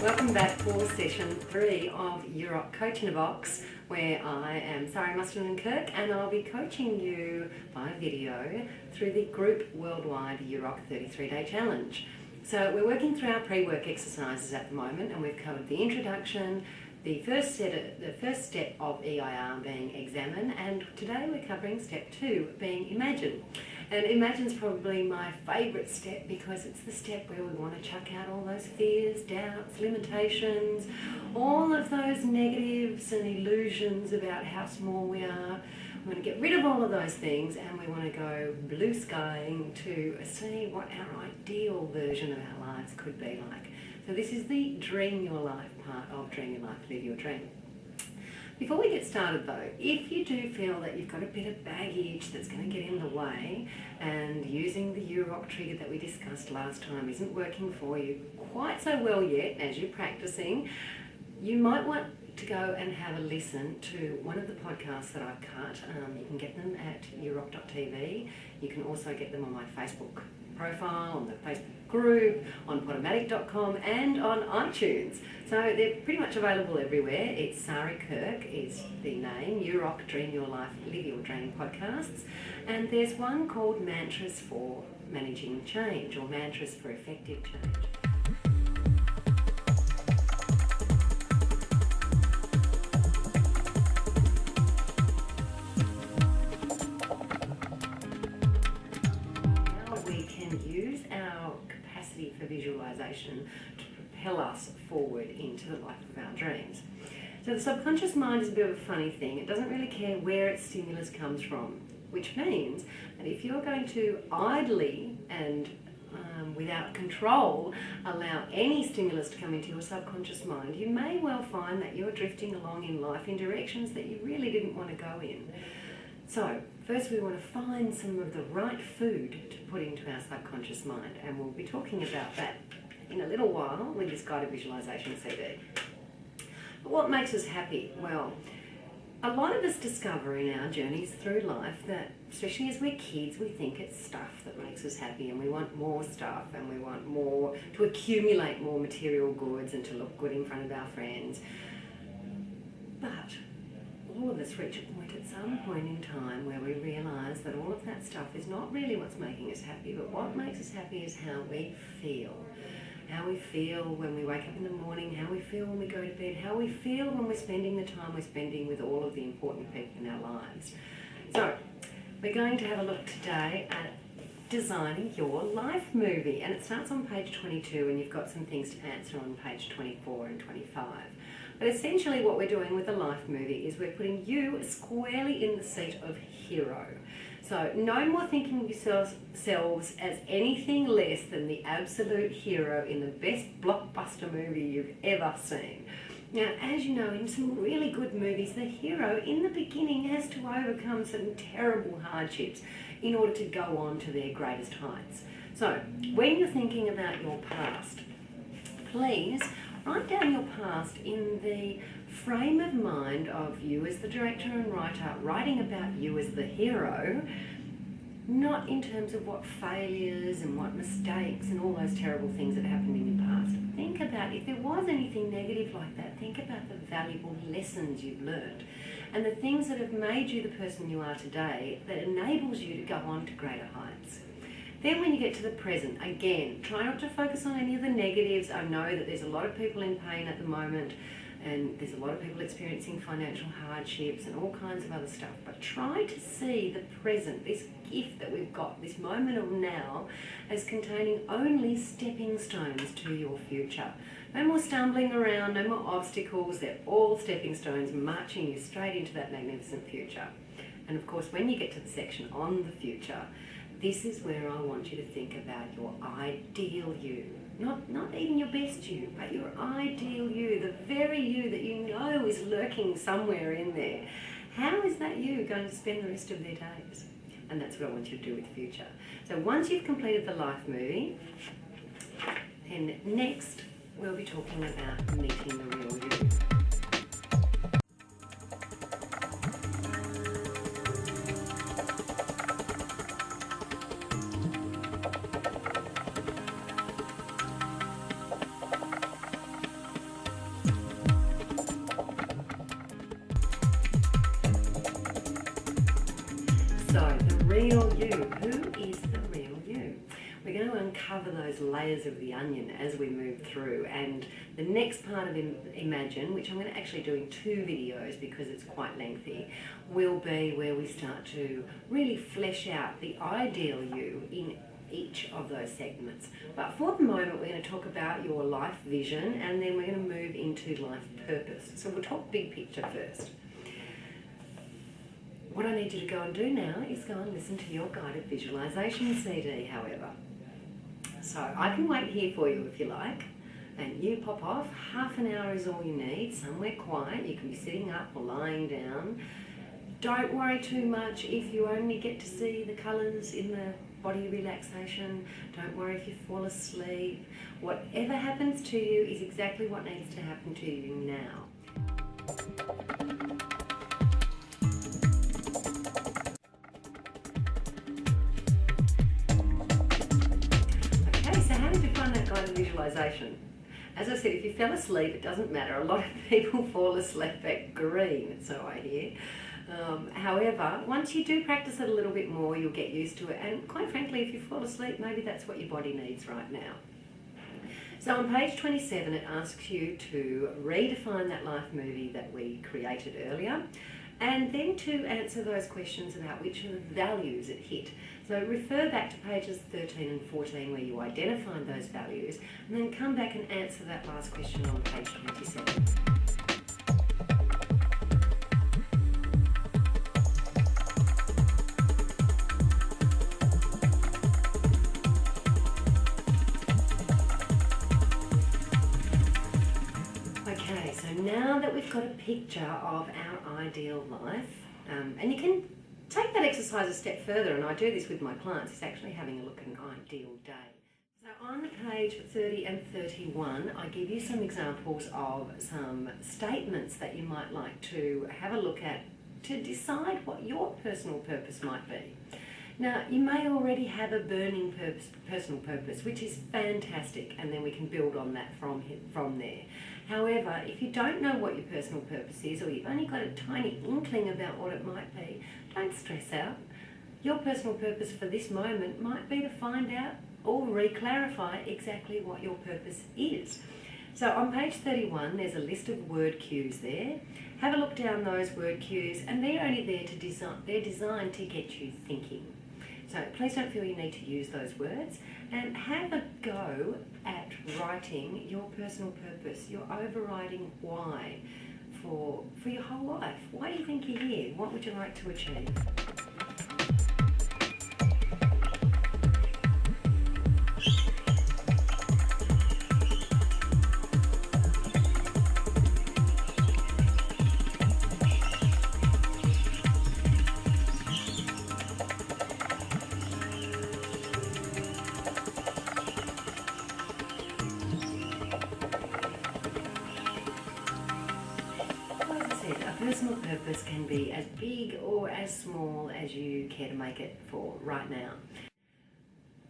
Welcome back for session 3 of uROk Coach in a Box, where I am Sari Mustonen-Kirk and I'll be coaching you by video through the group worldwide uROk 33-day challenge. So we're working through our pre-work exercises at the moment, and we've covered the introduction, the first step of EIR being examine, and today we're covering step 2 being imagine. And imagine's probably my favourite step because it's the step where we want to chuck out all those fears, doubts, limitations, all of those negatives and illusions about how small we are. We want to get rid of all of those things, and we want to go blue skying to see what our ideal version of our lives could be like. So this is the dream your life part of Dream Your Life, Live Your Dream. Before we get started though, if you do feel that you've got a bit of baggage that's going to get in the way, and using the uROk trigger that we discussed last time isn't working for you quite so well yet as you're practicing, you might want to go and have a listen to one of the podcasts that I've cut. You can get them at uROk.tv. You can also get them on my Facebook profile, on the Facebook group, on podomatic.com and on iTunes. So they're pretty much available everywhere. It's Sari Kirk is the name, uROk Dream Your Life, Live Your Dream podcasts. And there's one called Mantras for Managing Change, or Mantras for Effective Change. For visualisation to propel us forward into the life of our dreams. So the subconscious mind is a bit of a funny thing. It doesn't really care where its stimulus comes from, which means that if you're going to idly and without control allow any stimulus to come into your subconscious mind, you may well find that you're drifting along in life in directions that you really didn't want to go in. So, first we want to find some of the right food to put into our subconscious mind, and we'll be talking about that in a little while with this guided visualisation CD. But what makes us happy? Well, a lot of us discover in our journeys through life that, especially as we're kids, we think it's stuff that makes us happy, and we want more stuff, and we want more, to accumulate more material goods and to look good in front of our friends. But all of us reach a point at some point in time where we realise that all of that stuff is not really what's making us happy, but what makes us happy is how we feel. How we feel when we wake up in the morning, how we feel when we go to bed, how we feel when we're spending the time we're spending with all of the important people in our lives. So, we're going to have a look today at designing your life movie, and it starts on page 22, and you've got some things to answer on page 24 and 25. But essentially what we're doing with the life movie is we're putting you squarely in the seat of hero. So no more thinking of yourselves as anything less than the absolute hero in the best blockbuster movie you've ever seen. Now, as you know, in some really good movies, the hero in the beginning has to overcome some terrible hardships in order to go on to their greatest heights. So when you're thinking about your past, please write down your past in the frame of mind of you as the director and writer, writing about you as the hero, not in terms of what failures and what mistakes and all those terrible things that happened in your past. Think about, if there was anything negative like that, think about the valuable lessons you've learned and the things that have made you the person you are today that enables you to go on to greater heights. Then when you get to the present, again, try not to focus on any of the negatives. I know that there's a lot of people in pain at the moment, and there's a lot of people experiencing financial hardships and all kinds of other stuff. But try to see the present, this gift that we've got, this moment of now, as containing only stepping stones to your future. No more stumbling around, no more obstacles. They're all stepping stones marching you straight into that magnificent future. And of course, when you get to the section on the future, this is where I want you to think about your ideal you. Not even your best you, but your ideal you, the very you that you know is lurking somewhere in there. How is that you going to spend the rest of their days? And that's what I want you to do with the future. So once you've completed the life movie, then next we'll be talking about meeting the real you. going to uncover those layers of the onion as we move through. And the next part of Imagine, which I'm going to actually do in 2 videos because it's quite lengthy, will be where we start to really flesh out the ideal you in each of those segments. But for the moment, we're going to talk about your life vision, and then we're going to move into life purpose. So we'll talk big picture first. What I need you to go and do now is go and listen to your guided visualization CD, however. So I can wait here for you if you like, and you pop off. Half an hour is all you need, somewhere quiet. You can be sitting up or lying down. Don't worry too much if you only get to see the colours in the body relaxation. Don't worry if you fall asleep. Whatever happens to you is exactly what needs to happen to you now. Okay, so how did you find that guided visualization? As I said, if you fell asleep, it doesn't matter. A lot of people fall asleep at green, so I hear. However, once you do practice it a little bit more, you'll get used to it. And quite frankly, if you fall asleep, maybe that's what your body needs right now. So on page 27, it asks you to redefine that life movie that we created earlier, and then to answer those questions about which of the values it hit. So refer back to pages 13 and 14 where you identified those values, and then come back and answer that last question on page 27. Okay, so now that we've got a picture of our ideal life, and you can take that exercise a step further, and I do this with my clients, is actually having a look at an ideal day. So on page 30 and 31, I give you some examples of some statements that you might like to have a look at to decide what your personal purpose might be. Now, you may already have a burning personal purpose, which is fantastic, and then we can build on that from there. However, if you don't know what your personal purpose is, or you've only got a tiny inkling about what it might be, don't stress out. Your personal purpose for this moment might be to find out or re-clarify exactly what your purpose is. So on page 31, there's a list of word cues there. Have a look down those word cues, and they're only there to they're designed to get you thinking. So please don't feel you need to use those words, and have a go at writing your personal purpose, your overriding why for your whole life. Why do you think you're here? What would you like to achieve? Personal purpose can be as big or as small as you care to make it for right now.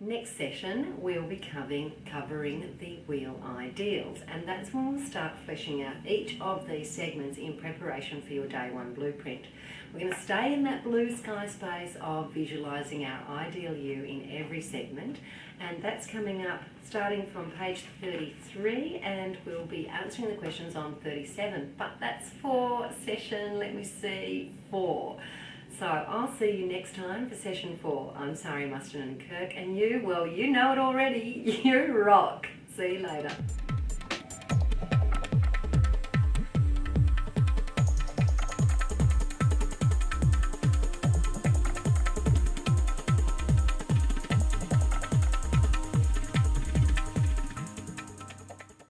Next session, we'll be covering the wheel ideals, and that's when we'll start fleshing out each of these segments in preparation for your day one blueprint. We're going to stay in that blue sky space of visualising our ideal you in every segment, and that's coming up starting from page 33, and we'll be answering the questions on 37, but that's for session, let me see, 4. So I'll see you next time for session 4. I'm Sari Mustonen-Kirk, and you, well, you know it already, you rock. See you later.